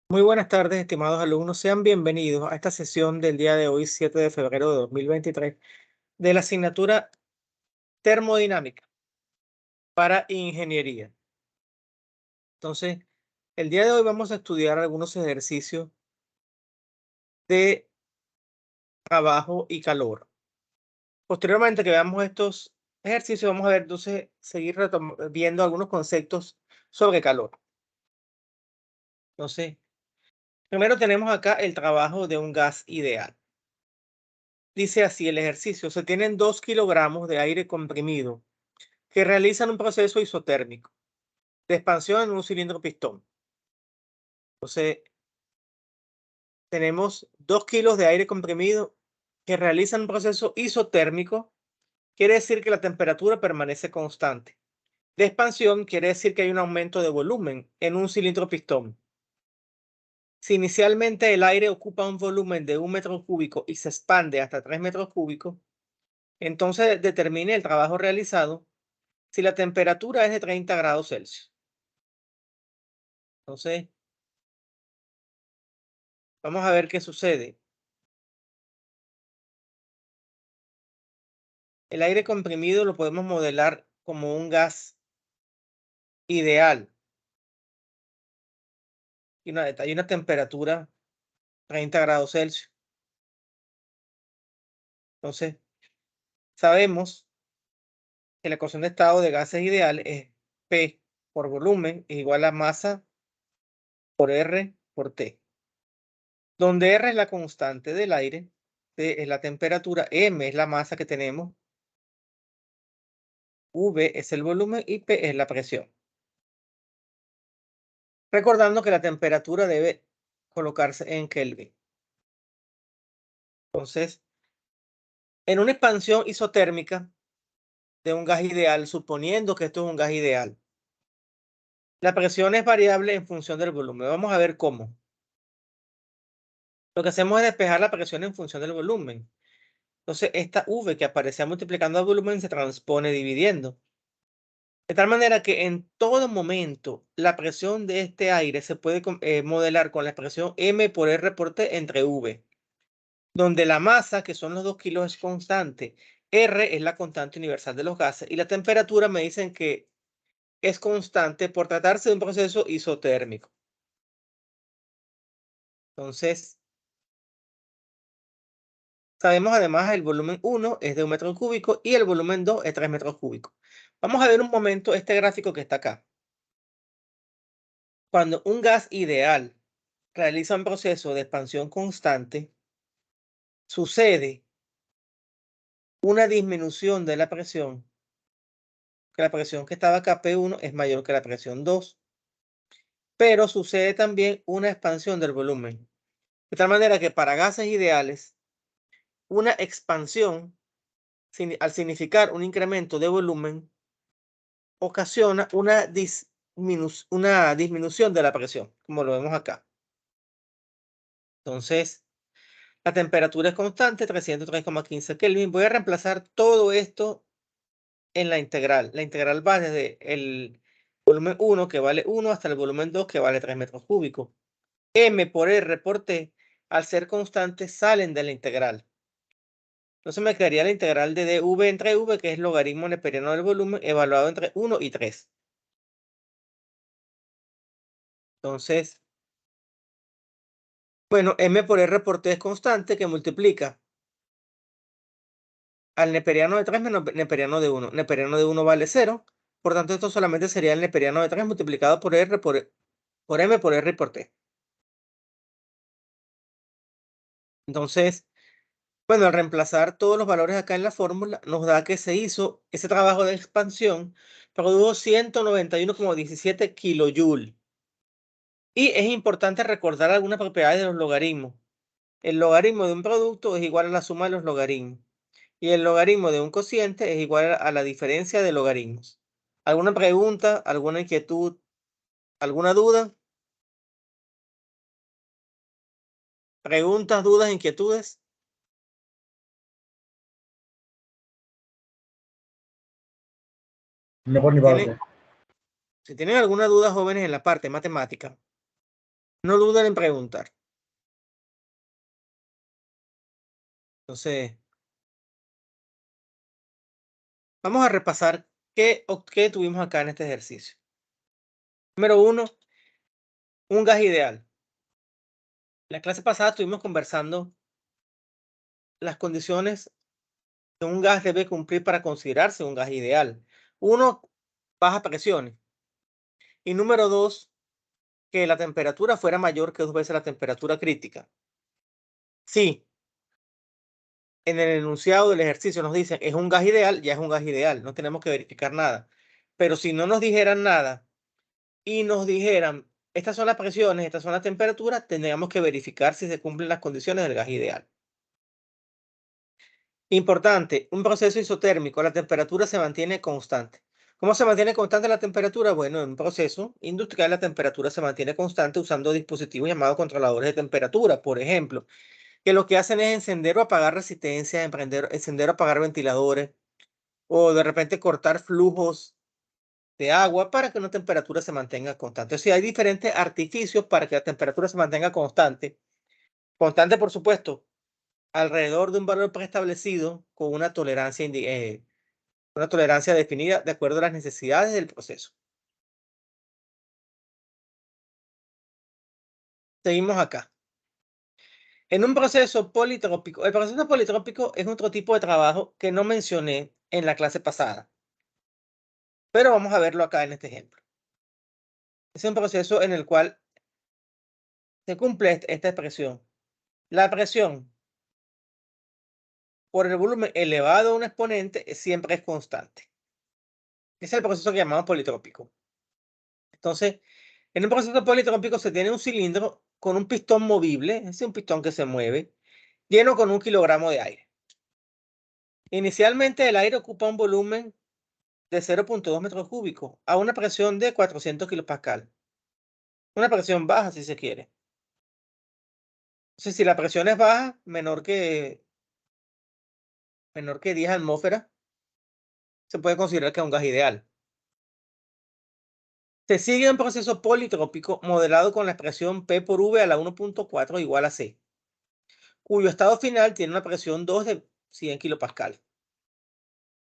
Muy buenas tardes, estimados alumnos. Sean bienvenidos a esta sesión del día de hoy, 7 de febrero de 2023, de la asignatura Termodinámica para Ingeniería. Entonces, el día de hoy vamos a estudiar algunos ejercicios de trabajo y calor. Posteriormente que veamos estos ejercicios, vamos a ver entonces, seguir viendo algunos conceptos sobre calor. Entonces, primero tenemos acá el trabajo de un gas ideal. Dice así el ejercicio: se tienen 2 kilogramos de aire comprimido que realizan un proceso isotérmico de expansión en un cilindro pistón. Entonces, tenemos 2 kilos de aire comprimido que realizan un proceso isotérmico, quiere decir que la temperatura permanece constante. De expansión quiere decir que hay un aumento de volumen en un cilindro pistón. Si inicialmente el aire ocupa un volumen de 1 metro cúbico y se expande hasta 3 metros cúbicos, entonces determine el trabajo realizado si la temperatura es de 30 grados Celsius. Entonces, vamos a ver qué sucede. El aire comprimido lo podemos modelar como un gas ideal y hay una temperatura 30 grados Celsius. Entonces, sabemos que la ecuación de estado de gases ideal es P por volumen es igual a masa por R por T, donde R es la constante del aire, T es la temperatura, M es la masa que tenemos, V es el volumen y P es la presión. Recordando que la temperatura debe colocarse en Kelvin. Entonces, en una expansión isotérmica de un gas ideal, suponiendo que esto es un gas ideal, la presión es variable en función del volumen. Vamos a ver cómo. Lo que hacemos es despejar la presión en función del volumen. Entonces, esta V que aparecía multiplicando el volumen se transpone dividiendo. De tal manera que en todo momento la presión de este aire se puede modelar con la expresión M por R por T entre V, donde la masa, que son los 2 kilos, es constante. R es la constante universal de los gases y la temperatura me dicen que es constante por tratarse de un proceso isotérmico. Entonces, sabemos además el volumen 1 es de 1 metro cúbico y el volumen 2 es 3 metros cúbicos. Vamos a ver un momento este gráfico que está acá. Cuando un gas ideal realiza un proceso de expansión constante, sucede una disminución de la presión, que la presión que estaba acá, P1, es mayor que la presión 2, pero sucede también una expansión del volumen. De tal manera que para gases ideales, una expansión, al significar un incremento de volumen, ocasiona una disminución de la presión, como lo vemos acá. Entonces, la temperatura es constante, 303,15 Kelvin. Voy a reemplazar todo esto en la integral. La integral va desde el volumen 1, que vale 1, hasta el volumen 2, que vale 3 metros cúbicos. M por R por T, al ser constantes, salen de la integral. Entonces me quedaría la integral de dv entre v, que es logaritmo neperiano del volumen, evaluado entre 1 y 3. Entonces, bueno, M por R por T es constante, que multiplica al neperiano de 3 menos neperiano de 1. Neperiano de 1 vale 0. Por tanto, esto solamente sería el neperiano de 3 multiplicado por R por M por R por T. Entonces, bueno, al reemplazar todos los valores acá en la fórmula, nos da que se hizo ese trabajo de expansión, produjo 191,17 kilojoule. Y es importante recordar algunas propiedades de los logaritmos. El logaritmo de un producto es igual a la suma de los logaritmos. Y el logaritmo de un cociente es igual a la diferencia de logaritmos. ¿Alguna pregunta, alguna inquietud, alguna duda? ¿Preguntas, dudas, inquietudes? No por mi ¿Tienen, parte. si tienen alguna duda, jóvenes, en la parte matemática, No duden en preguntar. Entonces, vamos a repasar qué tuvimos acá en este ejercicio. Número 1, un gas ideal. La clase pasada estuvimos conversando las condiciones que un gas debe cumplir para considerarse un gas ideal. 1, bajas presiones. Y número 2, que la temperatura fuera mayor que 2 veces la temperatura crítica. Sí, en el enunciado del ejercicio nos dicen es un gas ideal, ya es un gas ideal, no tenemos que verificar nada. Pero si no nos dijeran nada y nos dijeran estas son las presiones, estas son las temperaturas, tendríamos que verificar si se cumplen las condiciones del gas ideal. Importante, un proceso isotérmico, la temperatura se mantiene constante. ¿Cómo se mantiene constante la temperatura? Bueno, en un proceso industrial la temperatura se mantiene constante usando dispositivos llamados controladores de temperatura, por ejemplo, que lo que hacen es encender o apagar resistencias, encender o apagar ventiladores, o de repente cortar flujos de agua para que una temperatura se mantenga constante. O sea, hay diferentes artificios para que la temperatura se mantenga constante. Constante, por supuesto, alrededor de un valor preestablecido con una tolerancia definida de acuerdo a las necesidades del proceso. Seguimos acá. En un proceso politrópico, el proceso politrópico es otro tipo de trabajo que no mencioné en la clase pasada, pero vamos a verlo acá en este ejemplo. Es un proceso en el cual se cumple esta expresión. La presión por el volumen elevado a un exponente siempre es constante. Ese es el proceso que llamamos politrópico. Entonces, en un proceso politrópico se tiene un cilindro con un pistón movible, es un pistón que se mueve, lleno con 1 kilogramo de aire. Inicialmente el aire ocupa un volumen de 0.2 metros cúbicos a una presión de 400 kilopascal. Una presión baja si se quiere. Entonces, si la presión es baja, menor que 10 atmósferas, se puede considerar que es un gas ideal. Se sigue un proceso politrópico modelado con la expresión P por V a la 1.4 igual a C, cuyo estado final tiene una presión 2 de 100 kilopascal.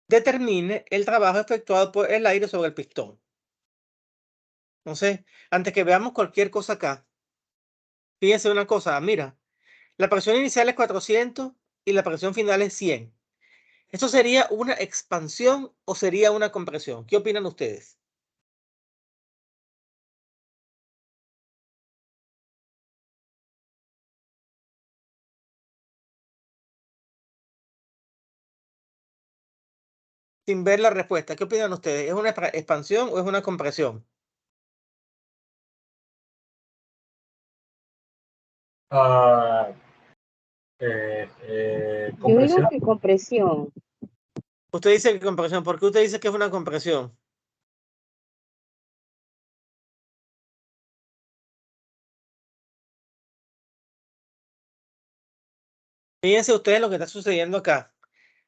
Determine el trabajo efectuado por el aire sobre el pistón. Entonces, antes que veamos cualquier cosa acá, fíjense una cosa, mira, la presión inicial es 400 y la presión final es 100. ¿Esto sería una expansión o sería una compresión? ¿Qué opinan ustedes? Sin ver la respuesta, ¿qué opinan ustedes? ¿Es una expansión o es una compresión? Ah, Yo digo compresión. que compresión. Usted dice que compresión. ¿Por qué usted dice que es una compresión? Fíjense ustedes lo que está sucediendo acá.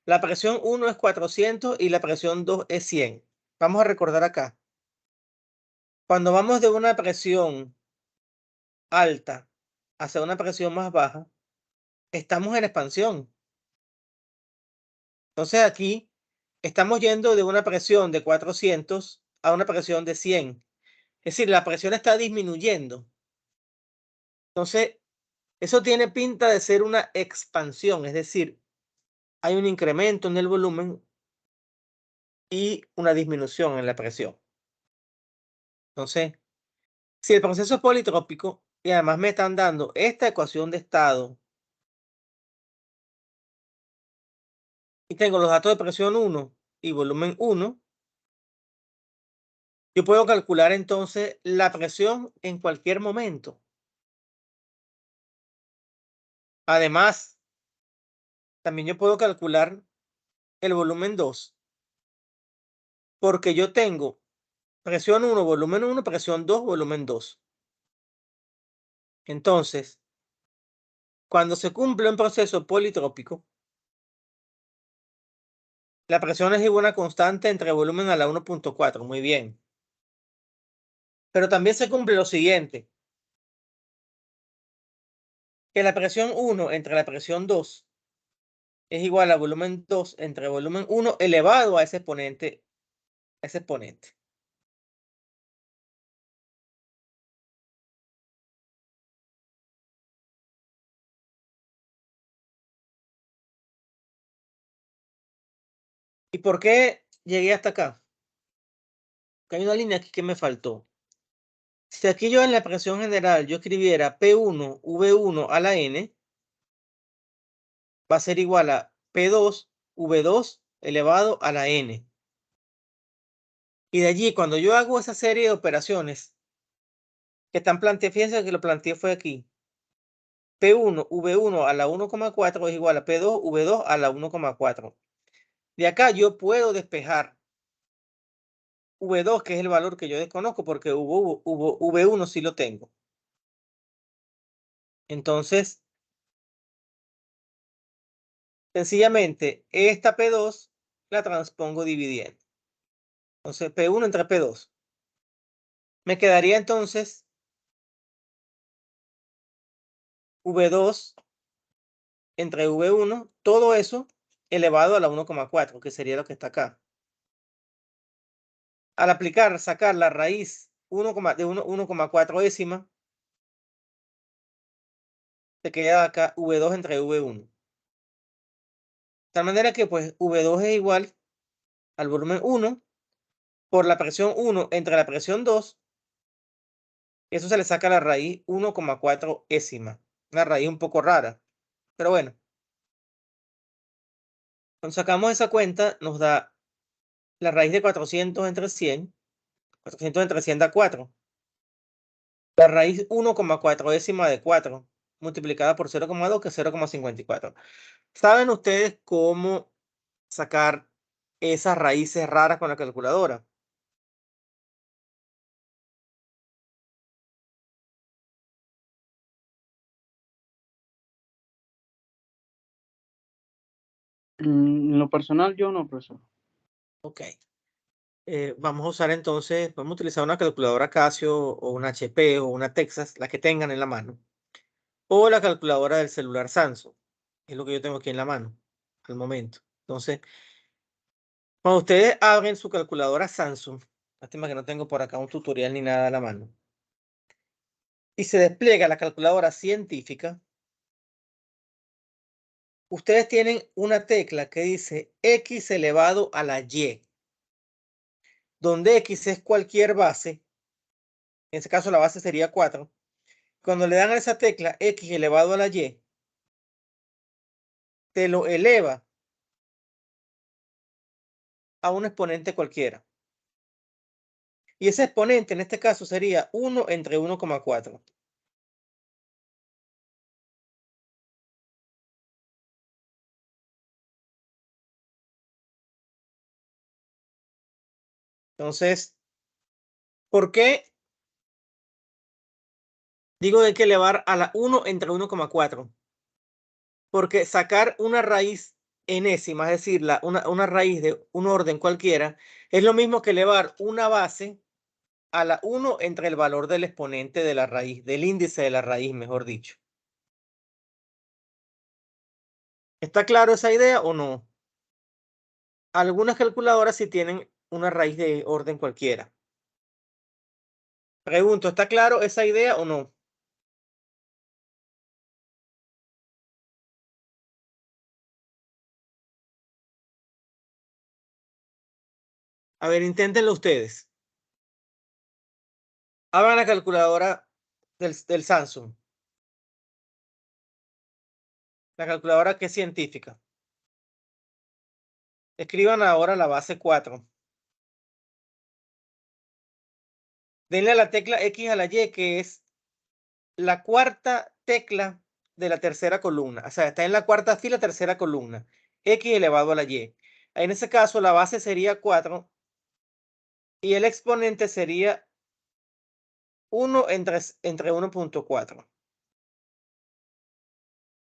La presión 1 es 400 y la presión 2 es 100. Vamos a recordar acá. Cuando vamos de una presión alta hacia una presión más baja, estamos en expansión. Entonces aquí estamos yendo de una presión de 400 a una presión de 100. Es decir, la presión está disminuyendo. Entonces, eso tiene pinta de ser una expansión, es decir, hay un incremento en el volumen y una disminución en la presión. Entonces, si el proceso es politrópico y además me están dando esta ecuación de estado y tengo los datos de presión 1 y volumen 1, yo puedo calcular entonces la presión en cualquier momento. Además, también yo puedo calcular el volumen 2, porque yo tengo presión 1, volumen 1, presión 2, volumen 2. Entonces, cuando se cumple un proceso politrópico, la presión es igual a una constante entre volumen a la 1.4. Muy bien. Pero también se cumple lo siguiente. que la presión 1 entre la presión 2 es igual a volumen 2 entre volumen 1 elevado a ese exponente. ¿Y por qué llegué hasta acá? Que hay una línea aquí que me faltó. Si aquí yo en la presión general yo escribiera P1 V1 a la N, va a ser igual a P2 V2 elevado a la N. Y de allí, cuando yo hago esa serie de operaciones que están planteadas, fíjense que lo planteé fue aquí. P1 V1 a la 1,4 es igual a P2 V2 a la 1,4. De acá yo puedo despejar V2, que es el valor que yo desconozco, porque V1 sí lo tengo. Entonces, sencillamente, esta P2 la transpongo dividiendo. Entonces, P1 entre P2. Me quedaría entonces V2 entre V1, todo eso elevado a la 1,4, que sería lo que está acá. Al aplicar, sacar la raíz de 1,4 décima, te queda acá V2 entre V1. De tal manera que pues V2 es igual al volumen 1 por la presión 1 entre la presión 2. Eso se le saca la raíz 1,4 décima. Una raíz un poco rara. Pero bueno. Cuando sacamos esa cuenta, nos da la raíz de 400 entre 100. 400 entre 100 da 4. La raíz 1,4 décima de 4 multiplicada por 0,2, que es 0,54. ¿Saben ustedes cómo sacar esas raíces raras con la calculadora? En lo personal, yo no, profesor. Ok. Vamos a usar entonces, vamos a utilizar una calculadora Casio o una HP o una Texas, la que tengan en la mano. O la calculadora del celular Samsung. Es lo que yo tengo aquí en la mano al momento. Entonces, cuando ustedes abren su calculadora Samsung, lástima que no tengo por acá un tutorial ni nada a la mano, y se despliega la calculadora científica, ustedes tienen una tecla que dice X elevado a la Y, donde X es cualquier base. En este caso la base sería 4. Cuando le dan a esa tecla X elevado a la Y, te lo eleva a un exponente cualquiera. Y ese exponente en este caso sería 1 entre 1,4. Entonces, ¿por qué digo que hay que elevar a la 1 entre 1,4? Porque sacar una raíz enésima, es decir, una raíz de un orden cualquiera, es lo mismo que elevar una base a la 1 entre el valor del exponente de la raíz, del índice de la raíz, mejor dicho. ¿Está claro esa idea o no? Algunas calculadoras sí tienen una raíz de orden cualquiera. Pregunto, ¿está claro esa idea o no? A ver, inténtenlo ustedes. Abran la calculadora del Samsung. La calculadora que es científica. Escriban ahora la base 4. Denle a la tecla X a la Y, que es la cuarta tecla de la tercera columna. O sea, está en la cuarta fila, tercera columna. X elevado a la Y. En ese caso, la base sería 4 y el exponente sería 1 entre 1,4.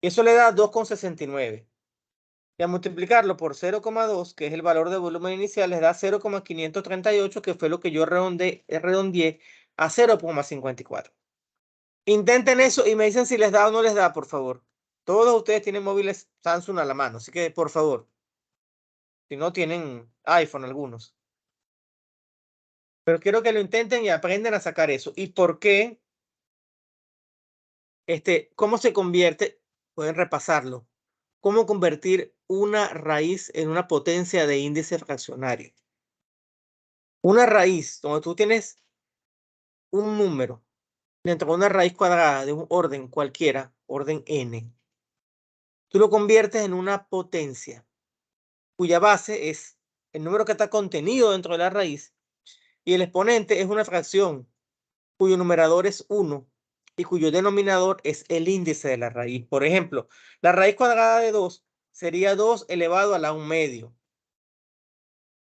Y eso le da 2,69. Y a multiplicarlo por 0,2, que es el valor de volumen inicial, les da 0,538, que fue lo que yo redondeé a 0,54. Intenten eso y me dicen si les da o no les da, por favor. Todos ustedes tienen móviles Samsung a la mano, así que por favor. Si no tienen iPhone algunos. Pero quiero que lo intenten y aprendan a sacar eso. ¿Y por qué? ¿Cómo se convierte? Pueden repasarlo. ¿Cómo convertir una raíz en una potencia de índice fraccionario? Una raíz, donde tú tienes un número dentro de una raíz cuadrada de un orden cualquiera, orden n, tú lo conviertes en una potencia cuya base es el número que está contenido dentro de la raíz y el exponente es una fracción cuyo numerador es 1 y cuyo denominador es el índice de la raíz. Por ejemplo, la raíz cuadrada de 2 sería 2 elevado a la 1 medio.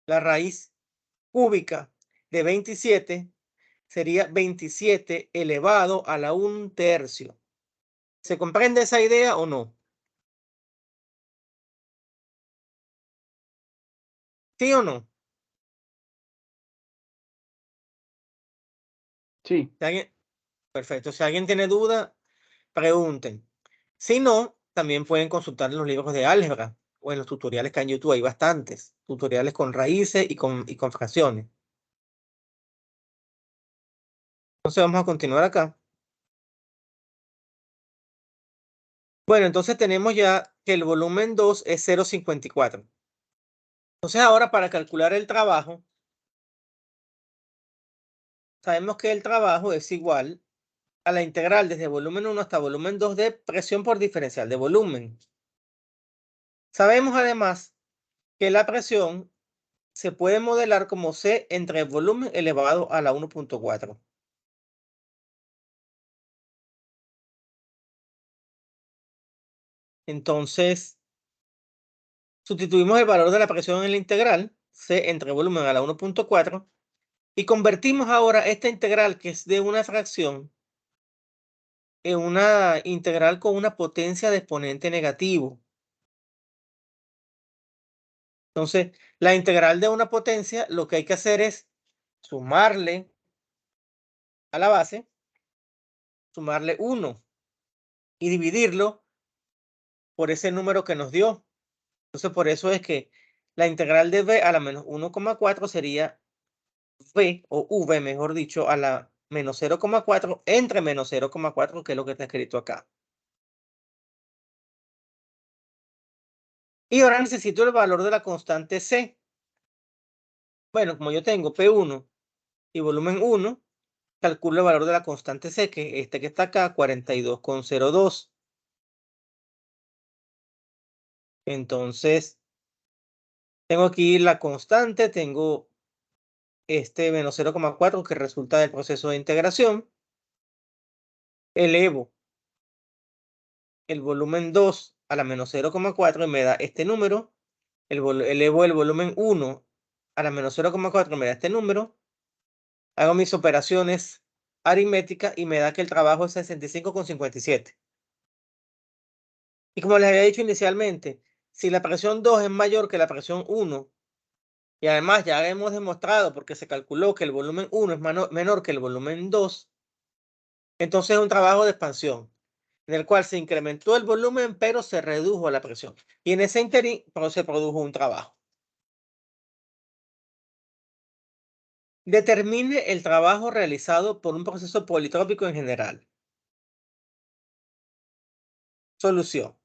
La raíz cúbica de 27 sería 27 elevado a la 1 tercio. ¿Se comprende esa idea o no? ¿Sí o no? Sí. Perfecto. Si alguien tiene duda, pregunten. Si no, también pueden consultar en los libros de álgebra o en los tutoriales que hay en YouTube. Hay bastantes tutoriales con raíces y con fracciones. Entonces vamos a continuar acá. Bueno, entonces tenemos ya que el volumen 2 es 0,54. Entonces ahora para calcular el trabajo, sabemos que el trabajo es igual a la integral desde volumen 1 hasta volumen 2 de presión por diferencial de volumen. Sabemos además que la presión se puede modelar como C entre volumen elevado a la 1.4. Entonces, sustituimos el valor de la presión en la integral, C entre volumen a la 1.4, y convertimos ahora esta integral, que es de una fracción, en una integral con una potencia de exponente negativo. Entonces, la integral de una potencia, lo que hay que hacer es sumarle a la base, sumarle 1 y dividirlo por ese número que nos dio. Entonces, por eso es que la integral de b a la menos 1,4 sería v, o v, mejor dicho, a la menos 0,4 entre menos 0,4, que es lo que está escrito acá. Y ahora necesito el valor de la constante C. Bueno, como yo tengo P1 y volumen 1, calculo el valor de la constante C, que es que está acá, 42,02. Entonces, tengo aquí la constante, tengo menos 0,4 que resulta del proceso de integración. Elevo el volumen 2 a la menos 0,4 y me da este número. Elevo el volumen 1 a la menos 0,4 y me da este número. Hago mis operaciones aritméticas y me da que el trabajo es 65,57. Y como les había dicho inicialmente, si la presión 2 es mayor que la presión 1, y además ya hemos demostrado porque se calculó que el volumen 1 es menor que el volumen 2, entonces es un trabajo de expansión, en el cual se incrementó el volumen, pero se redujo la presión. Y en ese interín se produjo un trabajo. Determine el trabajo realizado por un proceso politrópico en general. Solución.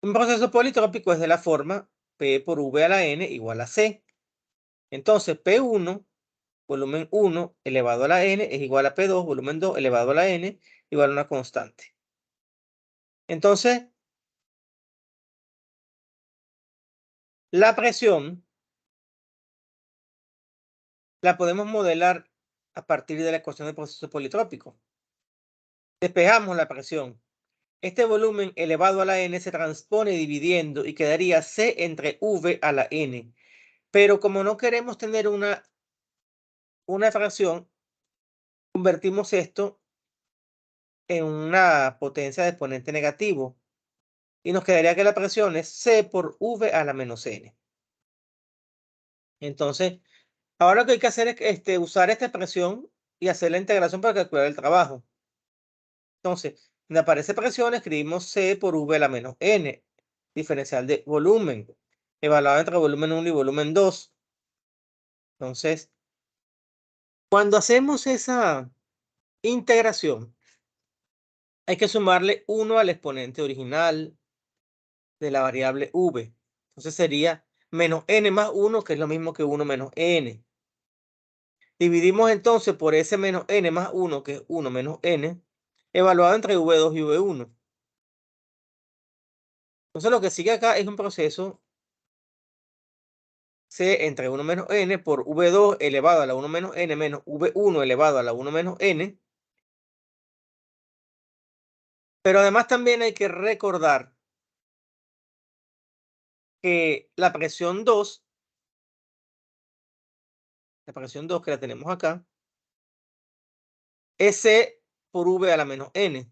Un proceso politrópico es de la forma P por V a la N igual a C. Entonces, P1, volumen 1 elevado a la N, es igual a P2, volumen 2 elevado a la N, igual a una constante. Entonces, la presión la podemos modelar a partir de la ecuación del proceso politrópico. Despejamos la presión. Este volumen elevado a la N se transpone dividiendo y quedaría C entre V a la N. Pero como no queremos tener una fracción, convertimos esto en una potencia de exponente negativo. Y nos quedaría que la presión es C por V a la menos N. Entonces, ahora lo que hay que hacer es usar esta expresión y hacer la integración para calcular el trabajo. Entonces, donde aparece presión, escribimos C por V a la menos N, diferencial de volumen, evaluado entre volumen 1 y volumen 2. Entonces, cuando hacemos esa integración, hay que sumarle 1 al exponente original de la variable V. Entonces sería menos N más 1, que es lo mismo que 1 menos N. Dividimos entonces por ese menos N más 1, que es 1 menos N, evaluado entre V2 y V1. Entonces lo que sigue acá es un proceso C entre 1 menos N por V2 elevado a la 1 menos N menos V1 elevado a la 1 menos N. Pero además también hay que recordar que la presión 2 que la tenemos acá, es C por V a la menos N.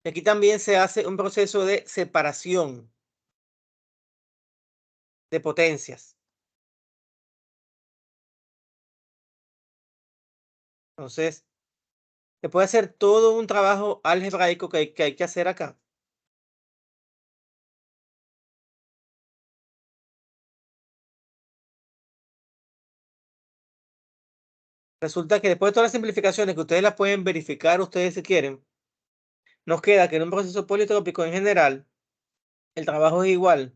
Aquí también se hace un proceso de separación de potencias. Entonces, se puede hacer todo un trabajo algebraico que hay que hacer acá. Resulta que después de todas las simplificaciones que ustedes las pueden verificar ustedes si quieren, nos queda que en un proceso politrópico en general, el trabajo es igual.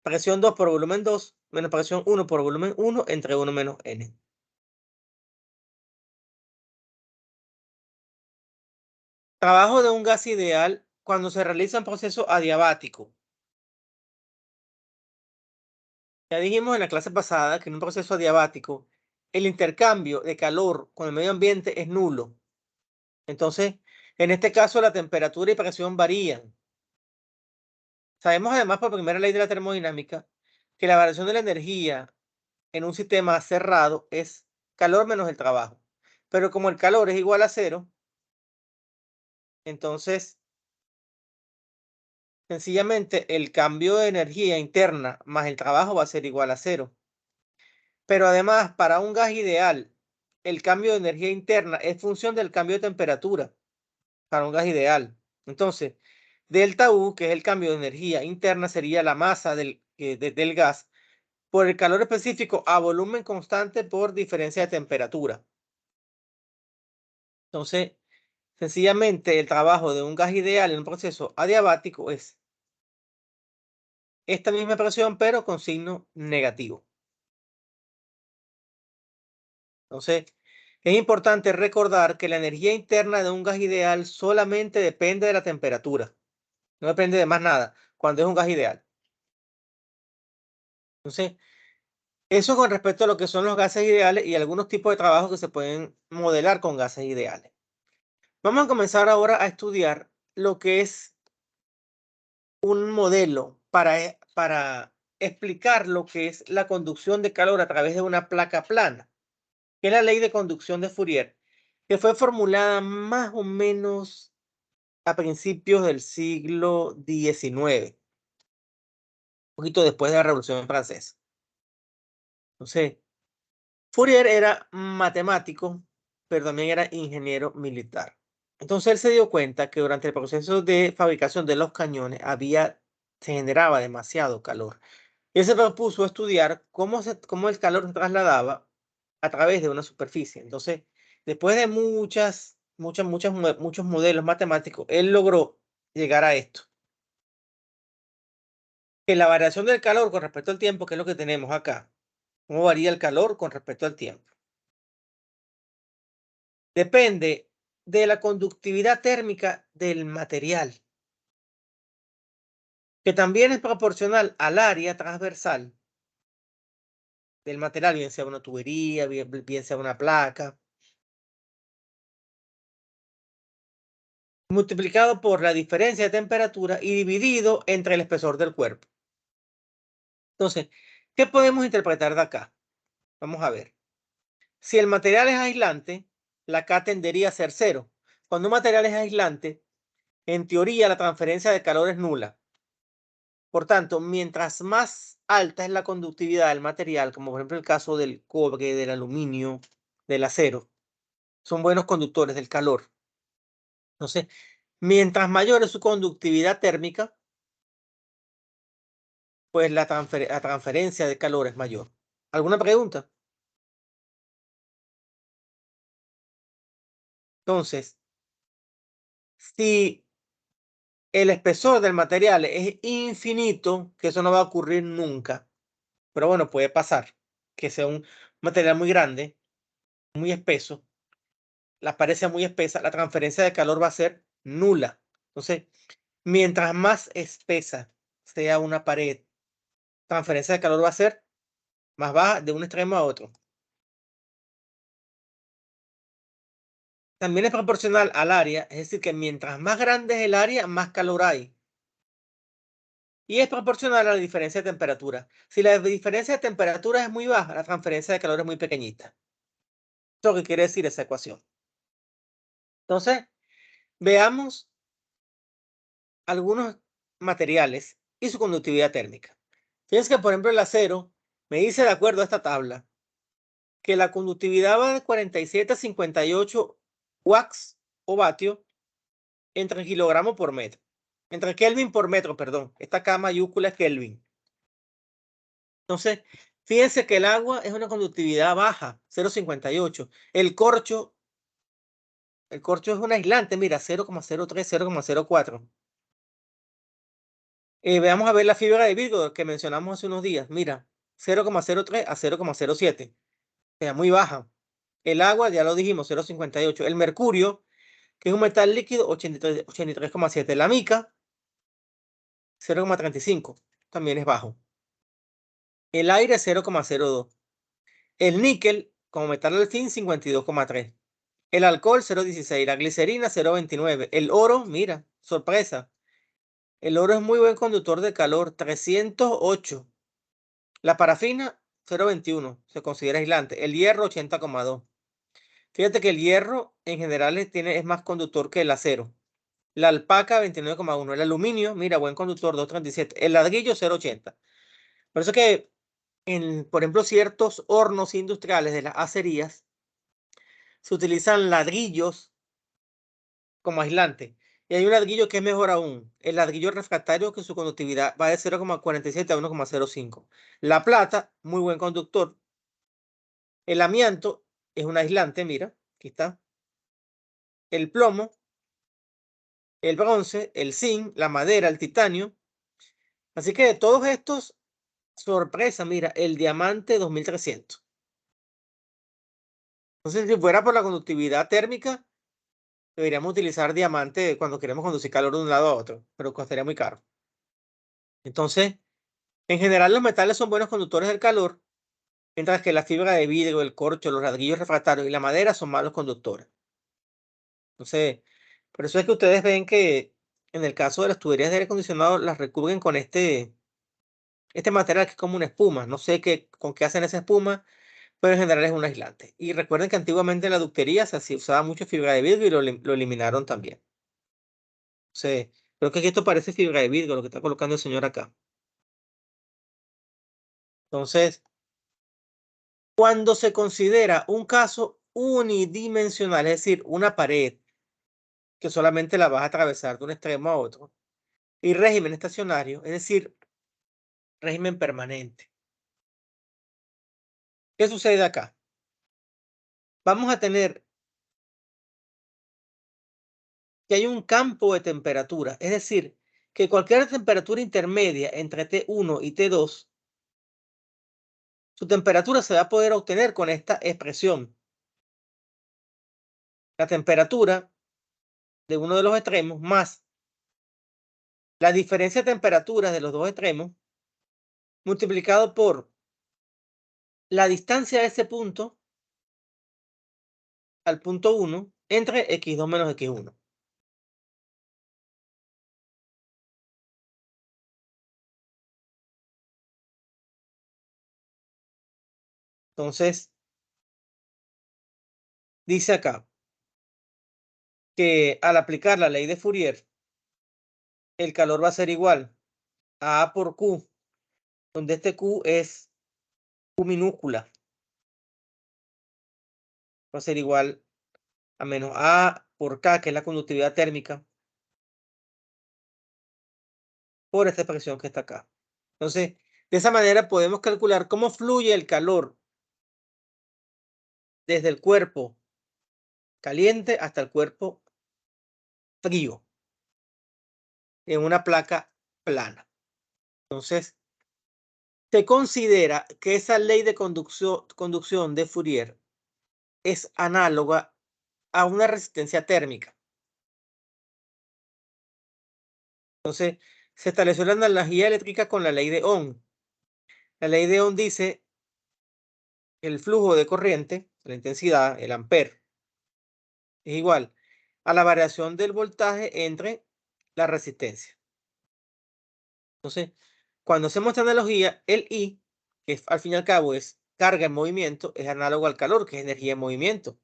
Presión 2 por volumen 2 menos presión 1 por volumen 1 entre 1 menos N. Trabajo de un gas ideal cuando se realiza un proceso adiabático. Ya dijimos en la clase pasada que en un proceso adiabático el intercambio de calor con el medio ambiente es nulo. Entonces, en este caso la temperatura y presión varían. Sabemos además por primera ley de la termodinámica que la variación de la energía en un sistema cerrado es calor menos el trabajo. Pero como el calor es igual a 0, entonces sencillamente el cambio de energía interna más el trabajo va a ser igual a 0. Pero además, para un gas ideal, el cambio de energía interna es función del cambio de temperatura para un gas ideal. Entonces, delta U, que es el cambio de energía interna, sería la masa del gas por el calor específico a volumen constante por diferencia de temperatura. Entonces, sencillamente el trabajo de un gas ideal en un proceso adiabático es esta misma expresión, pero con signo negativo. Entonces, es importante recordar que la energía interna de un gas ideal solamente depende de la temperatura. No depende de más nada cuando es un gas ideal. Entonces, eso con respecto a lo que son los gases ideales y algunos tipos de trabajos que se pueden modelar con gases ideales. Vamos a comenzar ahora a estudiar lo que es un modelo para explicar lo que es la conducción de calor a través de una placa plana, que es la ley de conducción de Fourier, que fue formulada más o menos a principios del siglo XIX, un poquito después de la Revolución Francesa. Entonces, Fourier era matemático, pero también era ingeniero militar. Entonces él se dio cuenta que durante el proceso de fabricación de los cañones se generaba demasiado calor. Y él se propuso estudiar cómo el calor se trasladaba a través de una superficie. Entonces, después de muchos modelos matemáticos, él logró llegar a esto. Que la variación del calor con respecto al tiempo, que es lo que tenemos acá. ¿Cómo varía el calor con respecto al tiempo? Depende de la conductividad térmica del material, que también es proporcional al área transversal del material, bien sea una tubería, bien sea una placa, multiplicado por la diferencia de temperatura y dividido entre el espesor del cuerpo. Entonces, ¿qué podemos interpretar de acá? Vamos a ver. Si el material es aislante, la K tendería a ser 0. Cuando un material es aislante, en teoría la transferencia de calor es nula. Por tanto, mientras más alta es la conductividad del material, como por ejemplo el caso del cobre, del aluminio, del acero, son buenos conductores del calor. Entonces, mientras mayor es su conductividad térmica, pues la transferencia de calor es mayor. ¿Alguna pregunta? Entonces, si el espesor del material es infinito, que eso no va a ocurrir nunca, pero bueno, puede pasar, que sea un material muy grande, muy espeso, la pared sea muy espesa, la transferencia de calor va a ser nula. Entonces, mientras más espesa sea una pared, transferencia de calor va a ser más baja de un extremo a otro. También es proporcional al área, es decir, que mientras más grande es el área, más calor hay. Y es proporcional a la diferencia de temperatura. Si la diferencia de temperatura es muy baja, la transferencia de calor es muy pequeñita. Eso es lo que quiere decir esa ecuación. Entonces, veamos algunos materiales y su conductividad térmica. Fíjense que, por ejemplo, el acero me dice, de acuerdo a esta tabla, que la conductividad va de 47 a 58 watts o vatios entre kilogramos por metro. Entre Kelvin por metro, perdón. Esta K mayúscula es Kelvin. Entonces, fíjense que el agua es una conductividad baja, 0,58. El corcho es un aislante, mira, 0,03, 0,04. Veamos a ver la fibra de vidrio que mencionamos hace unos días. Mira, 0,03 a 0,07. O sea, muy baja. El agua, ya lo dijimos, 0,58. El mercurio, que es un metal líquido, 83,7. La mica, 0,35. También es bajo. El aire, 0,02. El níquel, como metal al fin, 52,3. El alcohol, 0,16. La glicerina, 0,29. El oro, mira, sorpresa. El oro es muy buen conductor de calor, 308. La parafina, 0,21. Se considera aislante. El hierro, 80,2. Fíjate que el hierro en general es más conductor que el acero. La alpaca, 29,1. El aluminio, mira, buen conductor, 2,37. El ladrillo, 0,80. Por eso que, por ejemplo, ciertos hornos industriales de las acerías se utilizan ladrillos como aislante. Y hay un ladrillo que es mejor aún, el ladrillo refractario, que su conductividad va de 0,47 a 1,05. La plata, muy buen conductor. El amianto es un aislante, mira, aquí está. El plomo, el bronce, el zinc, la madera, el titanio. Así que de todos estos, sorpresa, mira, el diamante 2300. Entonces, si fuera por la conductividad térmica, deberíamos utilizar diamante cuando queremos conducir calor de un lado a otro, pero costaría muy caro. Entonces, en general, los metales son buenos conductores del calor, mientras que la fibra de vidrio, el corcho, los ladrillos refractarios y la madera son malos conductores. Entonces, por eso es que ustedes ven que en el caso de las tuberías de aire acondicionado las recubren con este material que es como una espuma. No sé con qué hacen esa espuma, pero en general es un aislante. Y recuerden que antiguamente en la ductería se usaba mucho fibra de vidrio y lo eliminaron también. Entonces, creo que aquí esto parece fibra de vidrio, lo que está colocando el señor acá. Entonces, cuando se considera un caso unidimensional, es decir, una pared que solamente la vas a atravesar de un extremo a otro, y régimen estacionario, es decir, régimen permanente. ¿Qué sucede acá? Vamos a tener que hay un campo de temperatura, es decir, que cualquier temperatura intermedia entre T1 y T2, su temperatura se va a poder obtener con esta expresión. La temperatura de uno de los extremos más la diferencia de temperaturas de los dos extremos multiplicado por la distancia de ese punto al punto 1 entre x2 menos x1. Entonces, dice acá que al aplicar la ley de Fourier, el calor va a ser igual a A por Q, donde este Q es Q minúscula. Va a ser igual a menos A por K, que es la conductividad térmica, por esta expresión que está acá. Entonces, de esa manera podemos calcular cómo fluye el calor desde el cuerpo caliente hasta el cuerpo frío en una placa plana. Entonces, se considera que esa ley de conducción de Fourier es análoga a una resistencia térmica. Entonces, se estableció la analogía eléctrica con la ley de Ohm. La ley de Ohm dice que el flujo de corriente, la intensidad, el ampere, es igual a la variación del voltaje entre la resistencia. Entonces, cuando hacemos esta analogía, el I, que al fin y al cabo es carga en movimiento, es análogo al calor, que es energía en movimiento.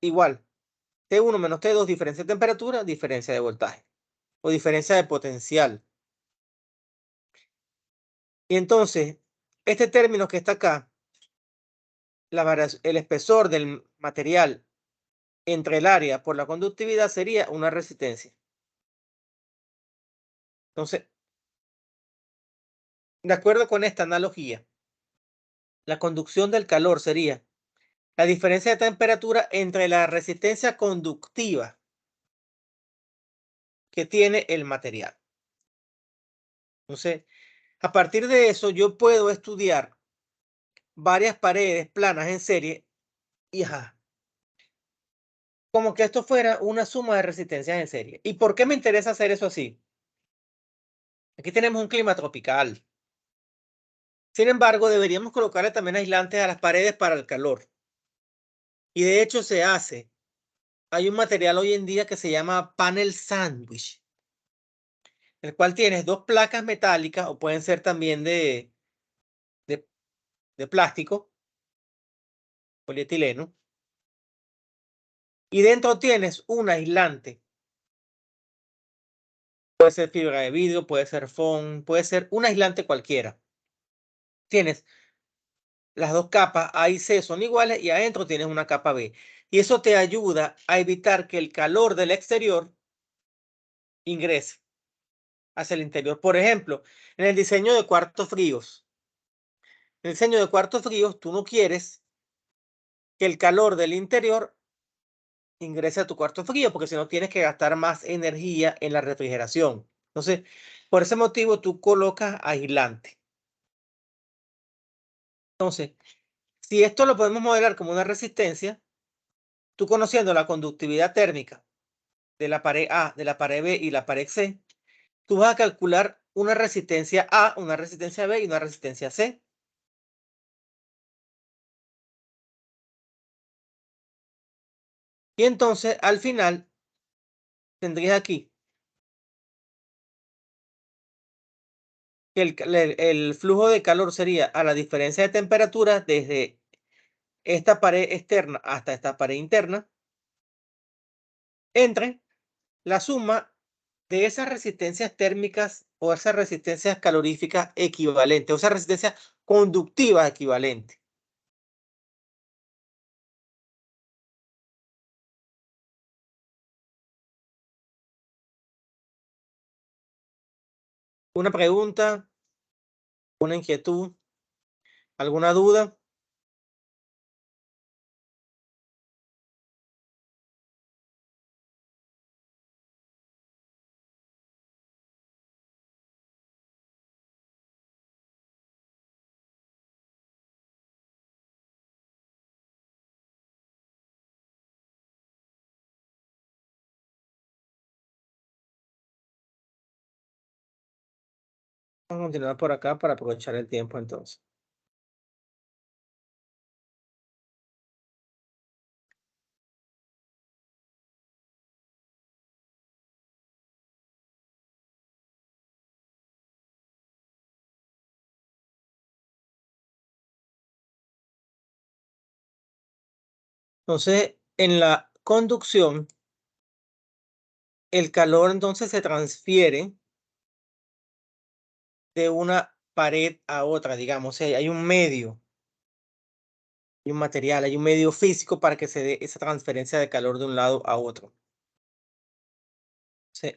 Igual, T1 menos T2, diferencia de temperatura, diferencia de voltaje, o diferencia de potencial. Y entonces, este término que está acá, el espesor del material entre el área por la conductividad sería una resistencia. Entonces, de acuerdo con esta analogía, la conducción del calor sería la diferencia de temperatura entre la resistencia conductiva que tiene el material. Entonces, a partir de eso, yo puedo estudiar varias paredes planas en serie y como que esto fuera una suma de resistencias en serie. ¿Y por qué me interesa hacer eso así? Aquí tenemos un clima tropical. Sin embargo, deberíamos colocarle también aislantes a las paredes para el calor. Y de hecho se hace. Hay un material hoy en día que se llama panel sandwich, el cual tienes dos placas metálicas o pueden ser también de plástico, polietileno. Y dentro tienes un aislante. Puede ser fibra de vidrio, puede ser foam, puede ser un aislante cualquiera. Tienes las dos capas A y C son iguales y adentro tienes una capa B. Y eso te ayuda a evitar que el calor del exterior ingrese hacia el interior. Por ejemplo, en el diseño de cuartos fríos. En el diseño de cuartos fríos, tú no quieres que el calor del interior ingrese a tu cuarto frío, porque si no tienes que gastar más energía en la refrigeración. Entonces, por ese motivo, tú colocas aislante. Entonces, si esto lo podemos modelar como una resistencia, tú conociendo la conductividad térmica de la pared A, de la pared B y la pared C, tú vas a calcular una resistencia A, una resistencia B y una resistencia C. Y entonces, al final, tendrías aquí que el flujo de calor sería a la diferencia de temperatura desde esta pared externa hasta esta pared interna, entre la suma de esas resistencias térmicas o esas resistencias caloríficas equivalentes, o esas resistencias conductivas equivalentes. ¿Una pregunta? ¿Una inquietud? ¿Alguna duda? Vamos a continuar por acá para aprovechar el tiempo entonces. Entonces, en la conducción, el calor entonces se transfiere de una pared a otra, digamos, hay un medio. Hay un material, hay un medio físico para que se dé esa transferencia de calor de un lado a otro. Sí.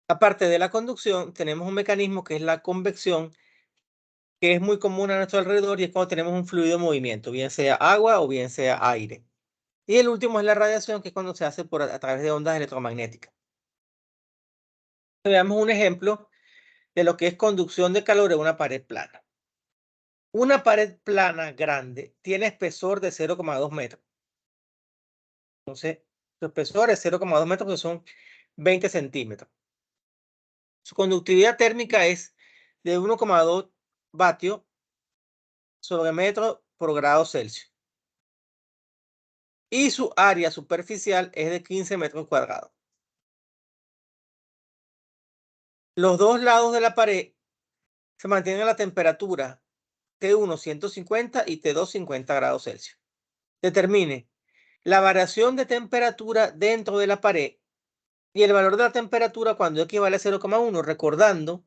Aparte de la conducción, tenemos un mecanismo que es la convección, que es muy común a nuestro alrededor y es cuando tenemos un fluido en movimiento, bien sea agua o bien sea aire. Y el último es la radiación, que es cuando se hace a través de ondas electromagnéticas. Veamos un ejemplo de lo que es conducción de calor en una pared plana. Una pared plana grande tiene espesor de 0,2 metros. Entonces, su espesor es 0,2 metros, que son 20 centímetros. Su conductividad térmica es de 1,2 vatios sobre metro por grado Celsius. Y su área superficial es de 15 metros cuadrados. Los dos lados de la pared se mantienen a la temperatura T1 150 y T2 50 grados Celsius. Determine la variación de temperatura dentro de la pared y el valor de la temperatura cuando equivale a 0,1, recordando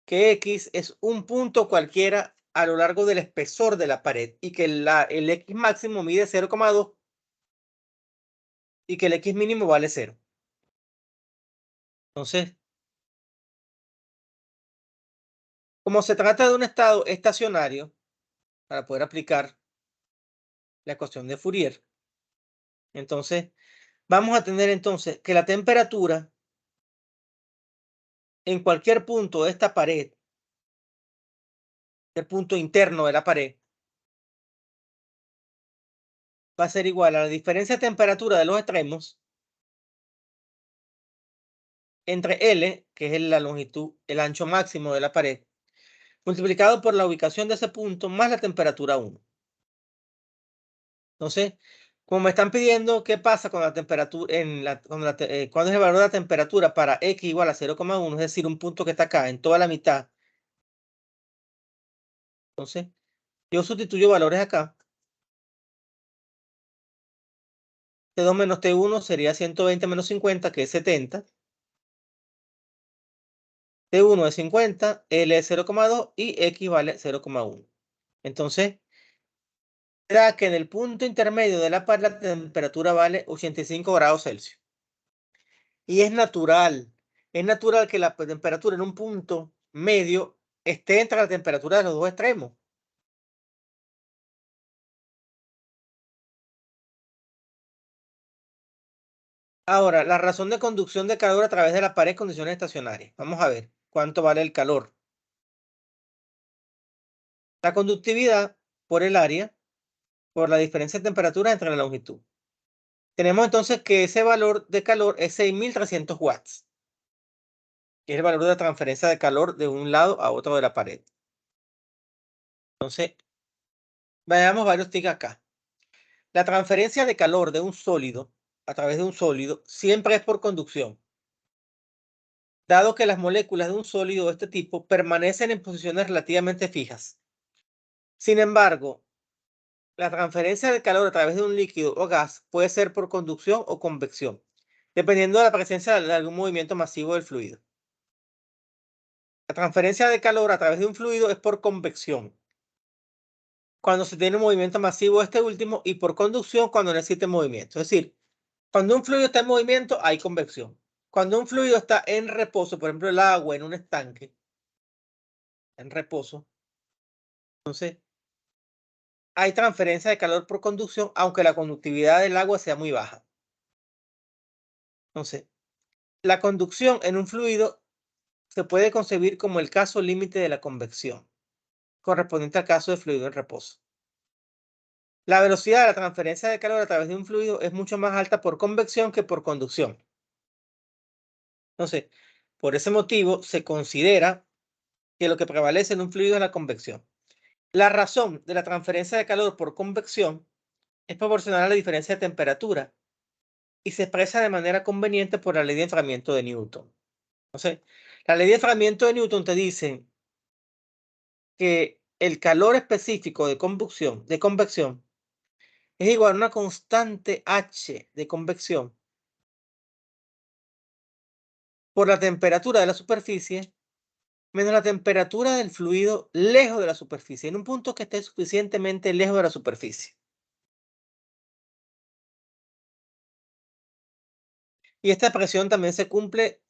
que X es un punto cualquiera a lo largo del espesor de la pared y que el X máximo mide 0,2 y que el X mínimo vale 0. Entonces, como se trata de un estado estacionario, para poder aplicar la ecuación de Fourier, entonces vamos a tener entonces que la temperatura en cualquier punto de esta pared, el punto interno de la pared, va a ser igual a la diferencia de temperatura de los extremos entre L, que es la longitud, el ancho máximo de la pared, multiplicado por la ubicación de ese punto más la temperatura 1. Entonces, como me están pidiendo qué pasa con la temperatura, cuando es el valor de la temperatura para X igual a 0,1, es decir, un punto que está acá en toda la mitad. Entonces, yo sustituyo valores acá. T2 menos T1 sería 120 menos 50, que es 70. T1 es 50, L es 0,2 y X vale 0,1. Entonces, da que en el punto intermedio de la pared la temperatura vale 85 grados Celsius. Y es natural que la temperatura en un punto medio esté entre la temperatura de los dos extremos. Ahora, la razón de conducción de calor a través de la pared en condiciones estacionarias. Vamos a ver cuánto vale el calor. La conductividad por el área, por la diferencia de temperatura entre la longitud. Tenemos entonces que ese valor de calor es 6.300 watts, que es el valor de la transferencia de calor de un lado a otro de la pared. Entonces, veamos varios tics acá. La transferencia de calor de un sólido a través de un sólido siempre es por conducción, dado que las moléculas de un sólido de este tipo permanecen en posiciones relativamente fijas. Sin embargo, la transferencia de calor a través de un líquido o gas puede ser por conducción o convección, dependiendo de la presencia de algún movimiento masivo del fluido. La transferencia de calor a través de un fluido es por convección, cuando se tiene un movimiento masivo de este último, y por conducción cuando no existe movimiento. Es decir, cuando un fluido está en movimiento hay convección. Cuando un fluido está en reposo, por ejemplo el agua en un estanque, en reposo, entonces hay transferencia de calor por conducción, aunque la conductividad del agua sea muy baja. Entonces, la conducción en un fluido se puede concebir como el caso límite de la convección, correspondiente al caso de fluido en reposo. La velocidad de la transferencia de calor a través de un fluido es mucho más alta por convección que por conducción. Entonces, por ese motivo, se considera que lo que prevalece en un fluido es la convección. La razón de la transferencia de calor por convección es proporcional a la diferencia de temperatura y se expresa de manera conveniente por la ley de enfriamiento de Newton. Entonces, la ley de enfriamiento de Newton te dice que el calor específico de convección es igual a una constante H de convección por la temperatura de la superficie menos la temperatura del fluido lejos de la superficie, en un punto que esté suficientemente lejos de la superficie. Y esta expresión también se cumple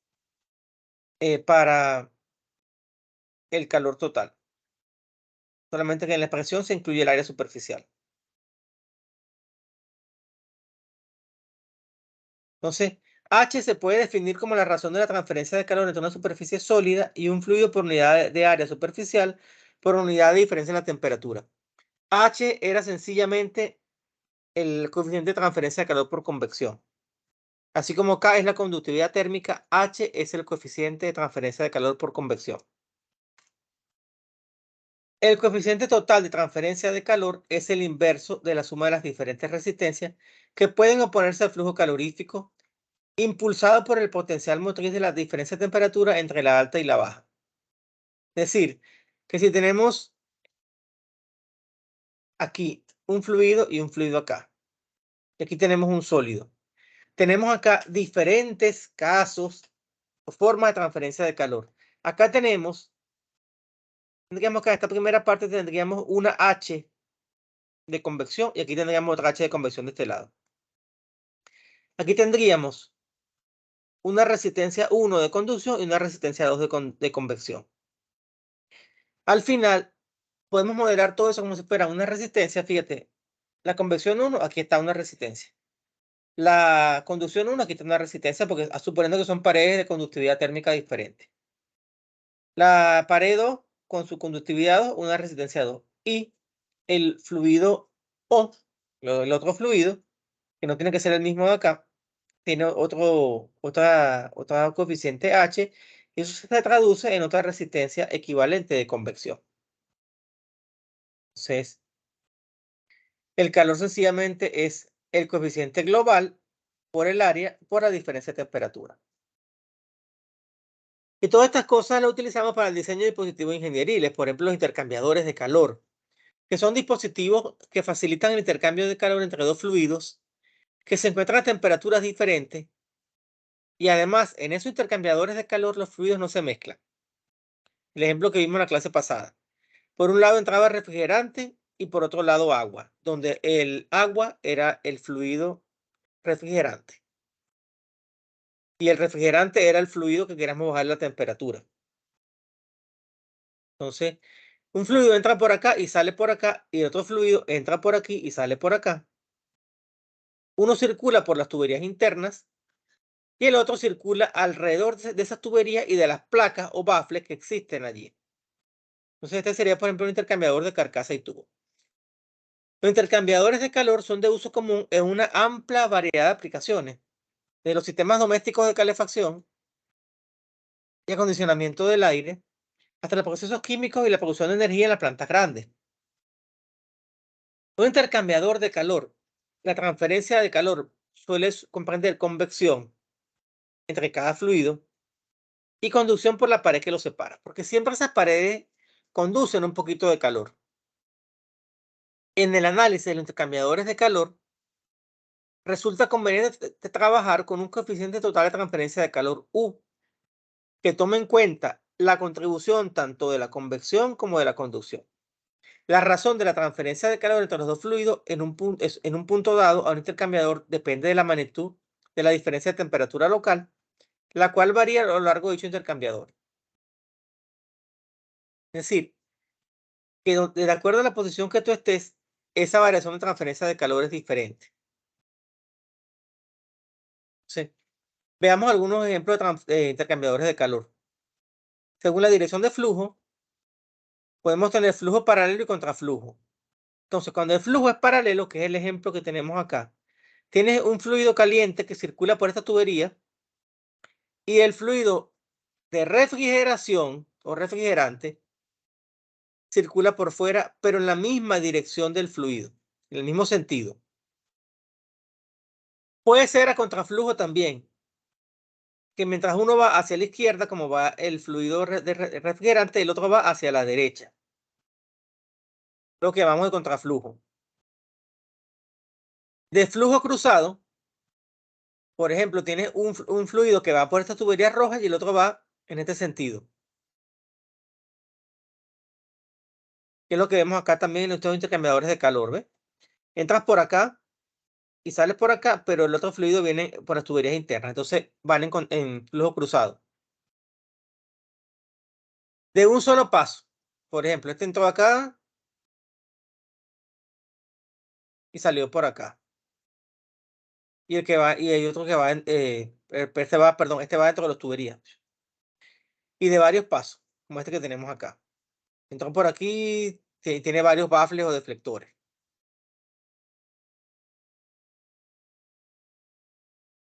para el calor total. Solamente que en la expresión se incluye el área superficial. Entonces, H se puede definir como la razón de la transferencia de calor entre una superficie sólida y un fluido por unidad de área superficial por unidad de diferencia en la temperatura. H era sencillamente el coeficiente de transferencia de calor por convección. Así como K es la conductividad térmica, H es el coeficiente de transferencia de calor por convección. El coeficiente total de transferencia de calor es el inverso de la suma de las diferentes resistencias que pueden oponerse al flujo calorífico impulsado por el potencial motriz de la diferencia de temperatura entre la alta y la baja. Es decir, que si tenemos aquí un fluido y un fluido acá, y aquí tenemos un sólido, tenemos acá diferentes casos o formas de transferencia de calor. Acá tendríamos que en esta primera parte tendríamos una H de convección y aquí tendríamos otra H de convección de este lado. Aquí tendríamos una resistencia 1 de conducción y una resistencia 2 de convección. Al final, podemos modelar todo eso como si fuera una resistencia. Fíjate, la convección 1, aquí está una resistencia. La conducción 1, aquí está una resistencia, porque suponiendo que son paredes de conductividad térmica diferente. La pared 2, con su conductividad 2, una resistencia 2. Y el fluido O, el otro fluido, que no tiene que ser el mismo de acá, tiene otra coeficiente H, y eso se traduce en otra resistencia equivalente de convección. Entonces, el calor sencillamente es el coeficiente global por el área por la diferencia de temperatura. Y todas estas cosas las utilizamos para el diseño de dispositivos ingenieriles, por ejemplo, los intercambiadores de calor, que son dispositivos que facilitan el intercambio de calor entre dos fluidos que se encuentran a temperaturas diferentes. Y además, en esos intercambiadores de calor, los fluidos no se mezclan. El ejemplo que vimos en la clase pasada. Por un lado entraba refrigerante y por otro lado agua, donde el agua era el fluido refrigerante. Y el refrigerante era el fluido que queríamos bajar la temperatura. Entonces, un fluido entra por acá y sale por acá, y otro fluido entra por aquí y sale por acá. Uno circula por las tuberías internas y el otro circula alrededor de esas tuberías y de las placas o bafles que existen allí. Entonces, este sería, por ejemplo, un intercambiador de carcasa y tubo. Los intercambiadores de calor son de uso común en una amplia variedad de aplicaciones, de los sistemas domésticos de calefacción y acondicionamiento del aire, hasta los procesos químicos y la producción de energía en las plantas grandes. Un intercambiador de calor, la transferencia de calor suele comprender convección entre cada fluido y conducción por la pared que los separa, porque siempre esas paredes conducen un poquito de calor. En el análisis de los intercambiadores de calor, resulta conveniente trabajar con un coeficiente total de transferencia de calor U, que tome en cuenta la contribución tanto de la convección como de la conducción. La razón de la transferencia de calor entre los dos fluidos en un punto dado a un intercambiador depende de la magnitud de la diferencia de temperatura local, la cual varía a lo largo de dicho intercambiador. Es decir, que de acuerdo a la posición que tú estés, esa variación de transferencia de calor es diferente. Sí. Veamos algunos ejemplos de intercambiadores de calor. Según la dirección de flujo, podemos tener flujo paralelo y contraflujo. Entonces, cuando el flujo es paralelo, que es el ejemplo que tenemos acá, tienes un fluido caliente que circula por esta tubería y el fluido de refrigeración o refrigerante circula por fuera, pero en la misma dirección del fluido, en el mismo sentido. Puede ser a contraflujo también, que mientras uno va hacia la izquierda, como va el fluido de refrigerante, el otro va hacia la derecha. Lo que llamamos de contraflujo. De flujo cruzado, por ejemplo, tienes un fluido que va por estas tuberías rojas y el otro va en este sentido. que es lo que vemos acá también en estos intercambiadores de calor, ¿ves? Entras por acá y sales por acá, pero el otro fluido viene por las tuberías internas, entonces van en flujo cruzado. De un solo paso. Por ejemplo, este entró acá y salió por acá. Y el que va, y hay otro que va, este va dentro de las tuberías. Y de varios pasos, como este que tenemos acá. Entró por aquí, tiene varios baffles o deflectores.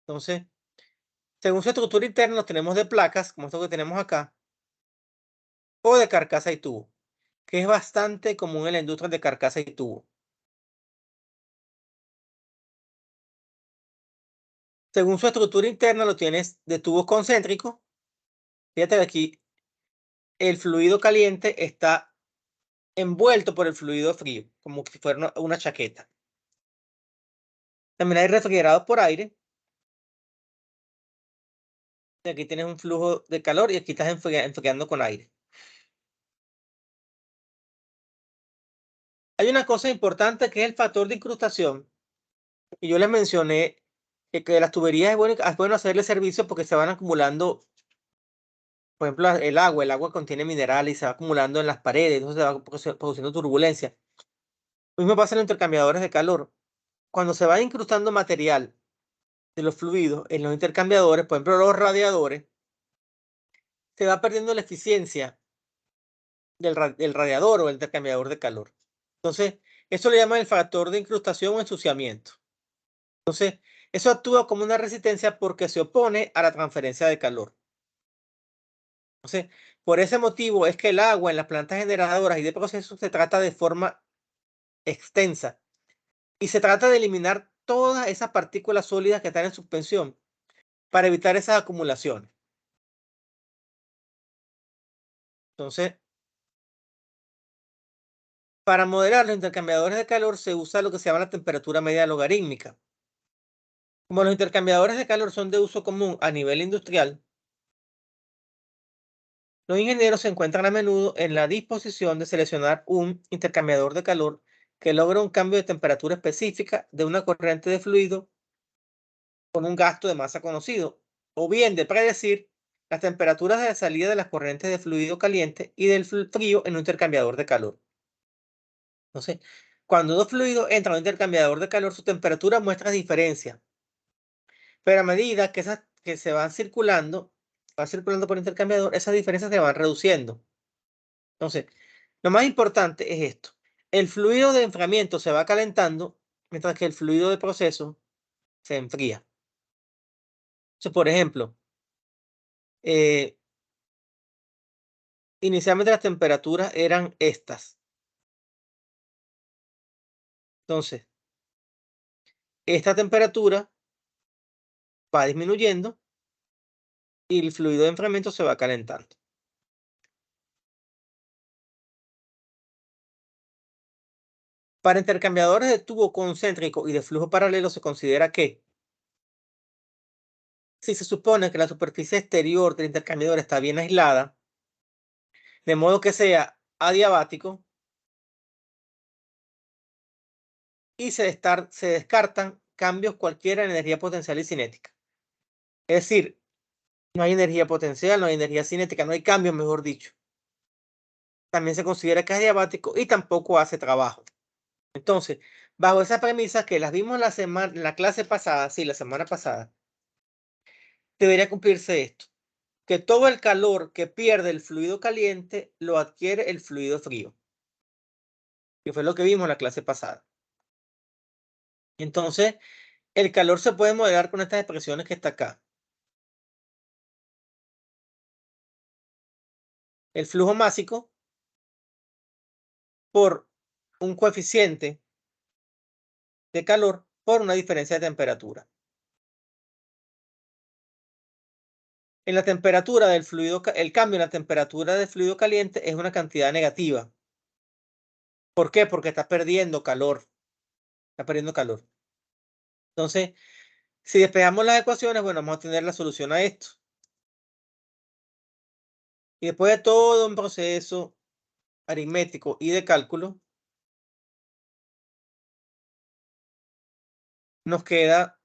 Entonces, según su estructura interna, los tenemos de placas, como esto que tenemos acá, o de carcasa y tubo, que es bastante común en la industria de carcasa y tubo. Según su estructura interna, lo tienes de tubos concéntricos. Fíjate que aquí el fluido caliente está envuelto por el fluido frío, como si fuera una chaqueta. También hay refrigerados por aire. Y aquí tienes un flujo de calor y aquí estás enfriando con aire. Hay una cosa importante que es el factor de incrustación. Y yo les mencioné que las tuberías es bueno hacerle servicio porque se van acumulando, por ejemplo, el agua contiene minerales y se va acumulando en las paredes, entonces se va produciendo turbulencia. Lo mismo pasa en los intercambiadores de calor. Cuando se va incrustando material de los fluidos en los intercambiadores, por ejemplo, los radiadores, se va perdiendo la eficiencia del radiador o el intercambiador de calor. Entonces, eso le llaman el factor de incrustación o ensuciamiento. Entonces, eso actúa como una resistencia porque se opone a la transferencia de calor. Entonces, por ese motivo es que el agua en las plantas generadoras y de procesos se trata de forma extensa y se trata de eliminar todas esas partículas sólidas que están en suspensión para evitar esas acumulaciones. Entonces, para modelar los intercambiadores de calor se usa lo que se llama la temperatura media logarítmica. Como los intercambiadores de calor son de uso común a nivel industrial, los ingenieros se encuentran a menudo en la disposición de seleccionar un intercambiador de calor que logre un cambio de temperatura específica de una corriente de fluido con un gasto de masa conocido, o bien de predecir las temperaturas de salida de las corrientes de fluido caliente y del frío en un intercambiador de calor. Entonces, cuando dos fluidos entran a un intercambiador de calor, su temperatura muestra diferencia. Pero a medida que esas que se van circulando por el intercambiador, esas diferencias se van reduciendo. Entonces, lo más importante es esto. El fluido de enfriamiento se va calentando, mientras que el fluido de proceso se enfría. Entonces, por ejemplo, inicialmente las temperaturas eran estas. Entonces, esta temperatura va disminuyendo y el fluido de enfriamiento se va calentando. Para intercambiadores de tubo concéntrico y de flujo paralelo se considera que si se supone que la superficie exterior del intercambiador está bien aislada, de modo que sea adiabático, y se descartan cambios cualquiera en energía potencial y cinética. Es decir, no hay energía potencial, no hay energía cinética, no hay cambios, mejor dicho. También se considera que es diabático y tampoco hace trabajo. Entonces, bajo esa premisa que las vimos en la clase pasada, sí, la semana pasada, debería cumplirse esto, que todo el calor que pierde el fluido caliente lo adquiere el fluido frío, que fue lo que vimos en la clase pasada. Entonces, el calor se puede modelar con estas expresiones que está acá. El flujo másico por un coeficiente de calor por una diferencia de temperatura. En la temperatura del fluido, el cambio en la temperatura del fluido caliente es una cantidad negativa. ¿Por qué? Porque está perdiendo calor. Está perdiendo calor. Entonces, si despejamos las ecuaciones, bueno, vamos a tener la solución a esto. Y después de todo un proceso aritmético y de cálculo, nos queda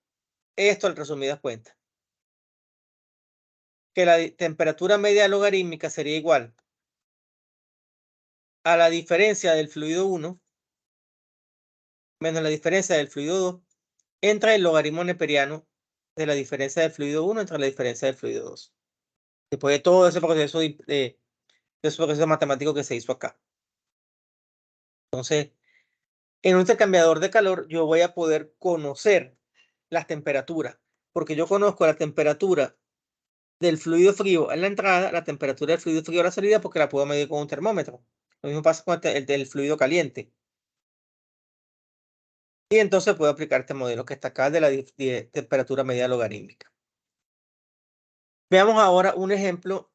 esto en resumidas cuentas. Que la temperatura media logarítmica sería igual a la diferencia del fluido 1 menos la diferencia del fluido 2 entre el logaritmo neperiano de la diferencia del fluido 1 entre la diferencia del fluido 2. Después de todo ese proceso ese proceso matemático que se hizo acá. Entonces, en un intercambiador de calor yo voy a poder conocer las temperaturas, porque yo conozco la temperatura del fluido frío en la entrada, la temperatura del fluido frío a la salida, porque la puedo medir con un termómetro. Lo mismo pasa con el del fluido caliente. Y entonces puedo aplicar este modelo que está acá de la temperatura media logarítmica. Veamos ahora un ejemplo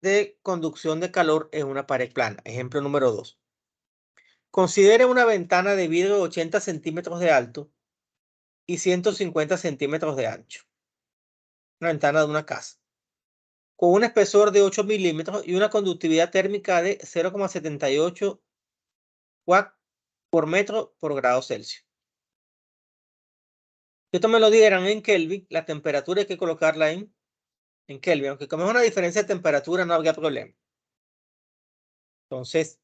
de conducción de calor en una pared plana. Ejemplo número 2. Considere una ventana de vidrio de 80 centímetros de alto y 150 centímetros de ancho. Una ventana de una casa. Con un espesor de 8 milímetros y una conductividad térmica de 0,78 watts por metro por grado Celsius. Si esto me lo dieran en Kelvin, la temperatura hay que colocarla en Kelvin, aunque como es una diferencia de temperatura no habría problema. Entonces,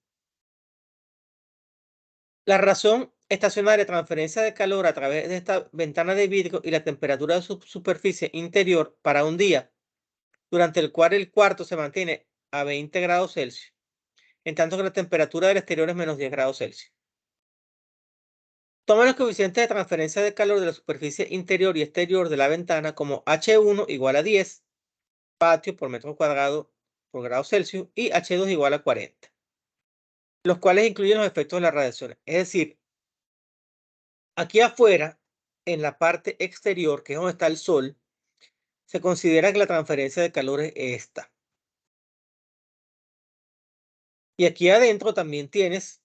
la razón estacionaria de transferencia de calor a través de esta ventana de vidrio y la temperatura de su superficie interior para un día, durante el cual el cuarto se mantiene a 20 grados Celsius, en tanto que la temperatura del exterior es menos 10 grados Celsius. Toma los coeficientes de transferencia de calor de la superficie interior y exterior de la ventana como H1 igual a 10 patio por metro cuadrado por grado Celsius y H2 igual a 40, los cuales incluyen los efectos de la radiación. Es decir, aquí afuera, en la parte exterior, que es donde está el sol, se considera que la transferencia de calor es esta. Y aquí adentro también tienes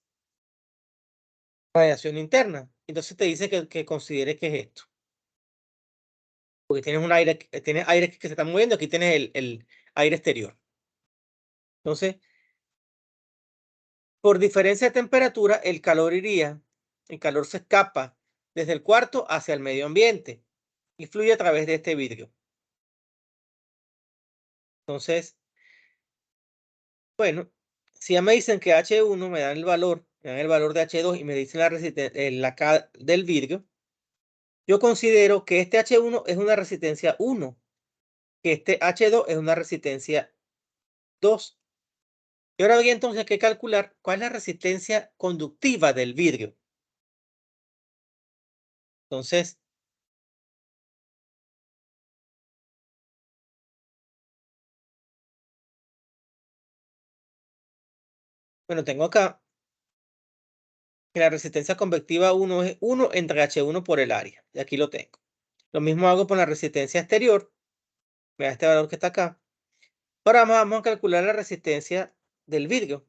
radiación interna. Entonces te dice que considere que es esto. Porque tienes un aire, tienes aire que se está moviendo, aquí tienes el aire exterior. Entonces, por diferencia de temperatura, el calor se escapa desde el cuarto hacia el medio ambiente y fluye a través de este vidrio. Entonces, bueno, si ya me dicen que H1 me dan el valor de H2 y me dicen la resistencia K del vidrio, yo considero que este H1 es una resistencia 1, que este H2 es una resistencia 2. Y ahora voy entonces que calcular cuál es la resistencia conductiva del vidrio. Entonces, bueno, tengo acá que la resistencia convectiva 1 es 1 entre H1 por el área. Y aquí lo tengo. Lo mismo hago con la resistencia exterior. Vea este valor que está acá. Ahora vamos a calcular la resistencia del vidrio.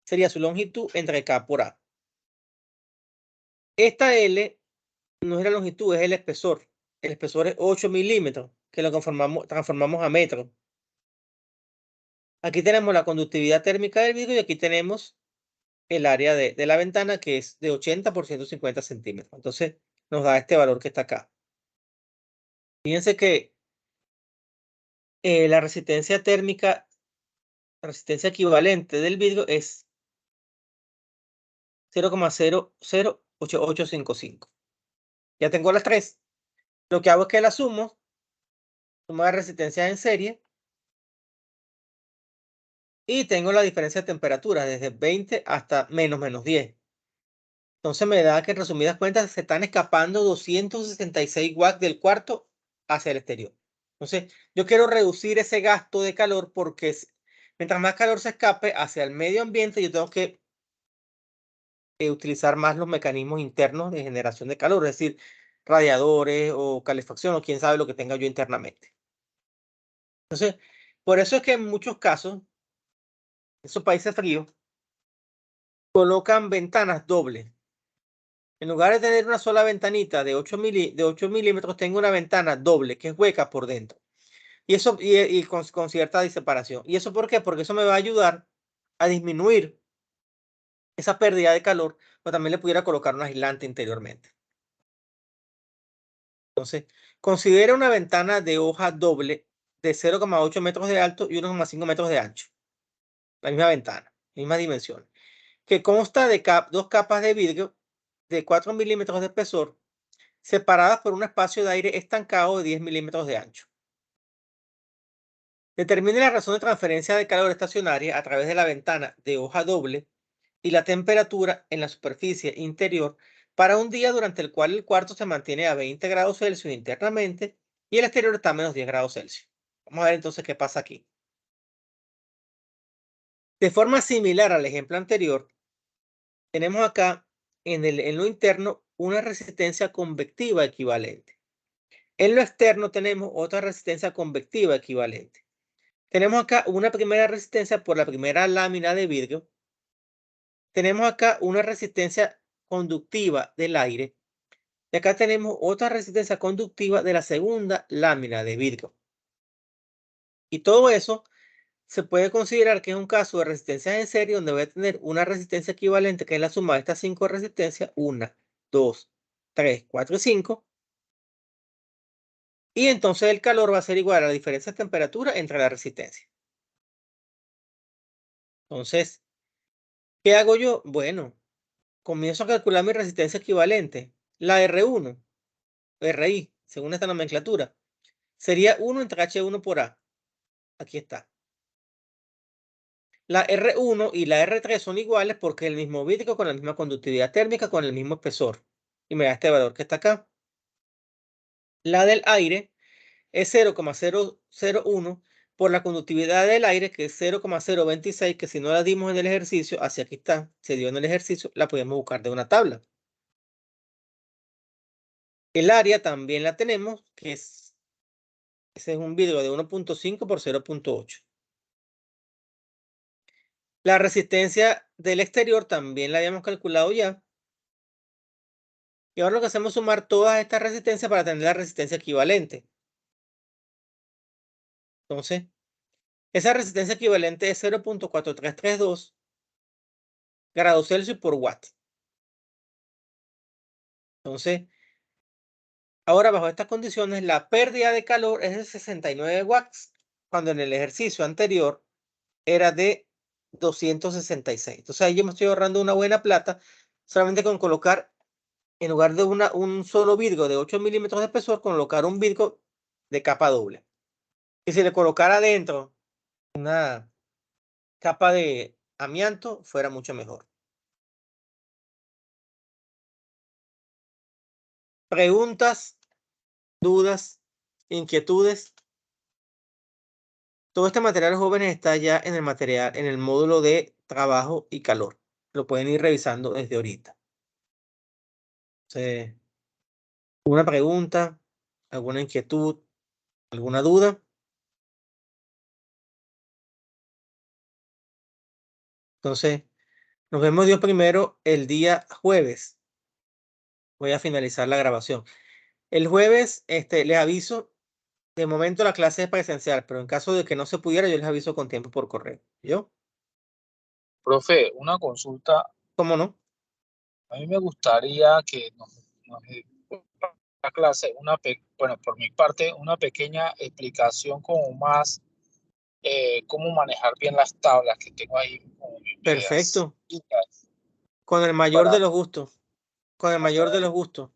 Sería su longitud entre K por A. Esta L no es la longitud, es el espesor. El espesor es 8 milímetros, que lo transformamos a metro. Aquí tenemos la conductividad térmica del vidrio y aquí tenemos el área de la ventana, que es de 80 por 150 centímetros. Entonces, nos da este valor que está acá. Fíjense que la resistencia térmica, la resistencia equivalente del vidrio es 0,008855. Ya tengo las tres. Lo que hago es que las sumo la resistencia en serie y tengo la diferencia de temperatura desde 20 hasta menos 10. Entonces me da que en resumidas cuentas se están escapando 266 watts del cuarto hacia el exterior. Entonces yo quiero reducir ese gasto de calor porque mientras más calor se escape hacia el medio ambiente, yo tengo que utilizar más los mecanismos internos de generación de calor, es decir, radiadores o calefacción o quién sabe lo que tenga yo internamente. Entonces, por eso es que en muchos casos, esos países fríos colocan ventanas dobles. En lugar de tener una sola ventanita de 8 milímetros, tengo una ventana doble que es hueca por dentro. Y eso con cierta separación. ¿Y eso por qué? Porque eso me va a ayudar a disminuir esa pérdida de calor, pero también le pudiera colocar un aislante interiormente. Entonces, considera una ventana de hoja doble de 0,8 metros de alto y 1,5 metros de ancho. La misma ventana, misma dimensión, que consta de dos capas de vidrio de 4 milímetros de espesor, separadas por un espacio de aire estancado de 10 milímetros de ancho. Determine la razón de transferencia de calor estacionaria a través de la ventana de hoja doble y la temperatura en la superficie interior para un día durante el cual el cuarto se mantiene a 20 grados Celsius internamente y el exterior está a menos 10 grados Celsius. Vamos a ver entonces qué pasa aquí. De forma similar al ejemplo anterior, tenemos acá en lo interno una resistencia convectiva equivalente. En lo externo tenemos otra resistencia convectiva equivalente. Tenemos acá una primera resistencia por la primera lámina de vidrio. Tenemos acá una resistencia conductiva del aire. Y acá tenemos otra resistencia conductiva de la segunda lámina de vidrio. Y todo eso se puede considerar que es un caso de resistencias en serie donde voy a tener una resistencia equivalente que es la suma de estas 5 resistencias, 1, 2, 3, 4 y 5. Y entonces el calor va a ser igual a la diferencia de temperatura entre la resistencia. Entonces, ¿qué hago yo? Bueno, comienzo a calcular mi resistencia equivalente. La R1, RI, según esta nomenclatura, sería 1 entre H1 por A. Aquí está. La R1 y la R3 son iguales porque es el mismo vidrio con la misma conductividad térmica, con el mismo espesor. Y me da este valor que está acá. La del aire es 0,001 por la conductividad del aire, que es 0,026, que si no la dimos en el ejercicio, hacia aquí está, se dio en el ejercicio, la podemos buscar de una tabla. El área también la tenemos, que ese es un vidrio de 1.5 por 0.8. La resistencia del exterior también la habíamos calculado ya. Y ahora lo que hacemos es sumar todas estas resistencias para tener la resistencia equivalente. Entonces, esa resistencia equivalente es 0.4332 grados Celsius por watt. Entonces, ahora bajo estas condiciones, la pérdida de calor es de 69 watts, cuando en el ejercicio anterior era de 266. Entonces, ahí yo me estoy ahorrando una buena plata solamente con colocar, en lugar de un solo vidrio de 8 milímetros de espesor, colocar un vidrio de capa doble. Y si le colocara adentro una capa de amianto, fuera mucho mejor. Preguntas, dudas, inquietudes. Todo este material, jóvenes, está ya en el material, en el módulo de trabajo y calor. Lo pueden ir revisando desde ahorita. Entonces, ¿alguna pregunta? ¿Alguna inquietud? ¿Alguna duda? Entonces, nos vemos Dios primero el día jueves. Voy a finalizar la grabación. El jueves, les aviso. De momento la clase es presencial, pero en caso de que no se pudiera, yo les aviso con tiempo por correo. ¿Yo? Profe, una consulta. ¿Cómo no? A mí me gustaría que nos la clase, bueno, por mi parte, una pequeña explicación como más cómo manejar bien las tablas que tengo ahí como medias Perfecto. duras Con el mayor para de los gustos. Con el mayor de los gustos.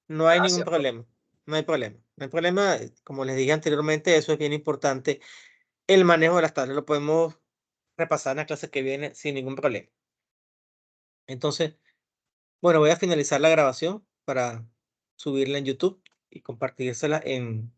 No hay ningún gracias, profe. problema. No hay problema. No hay problema. Como les dije anteriormente, eso es bien importante. El manejo de las tablas lo podemos repasar en la clase que viene sin ningún problema. Entonces, bueno, voy a finalizar la grabación para subirla en YouTube y compartírsela en